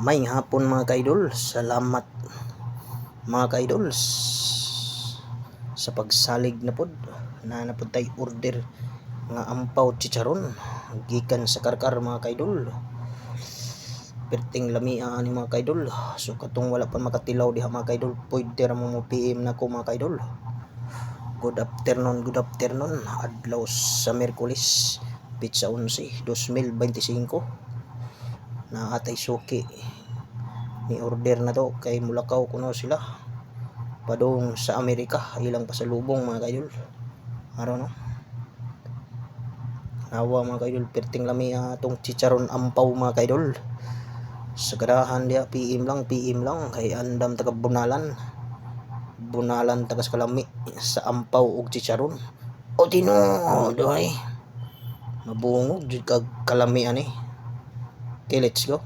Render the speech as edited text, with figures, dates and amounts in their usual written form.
May hapon mga kaidol, salamat mga kaidol sa pagsalig na pod na napod tay order nga ampaw chicharon gikan sa Karkar mga kaidol. Perting lamia ni mga kaidol, so katong wala pa makatilaw diha mga kaidol, pwede ra mo PM na ko mga kaidol. Good afternoon, adlaw sa Miyerkules, Pitsa 11, 2025 na atay suki ni order na to kay Mulakaw kuno sila padong sa Amerika, ilang pasalubong mga kaidol araw no nawa mga kaidol. Perting lami atong chicharon ampaw mga kaidol sa garahan dia. PM lang kay andam taga bunalan taga sa kalami sa ampaw ug chicharon o tinood ay mabungog jud kag kalami ani. Okay, let's go.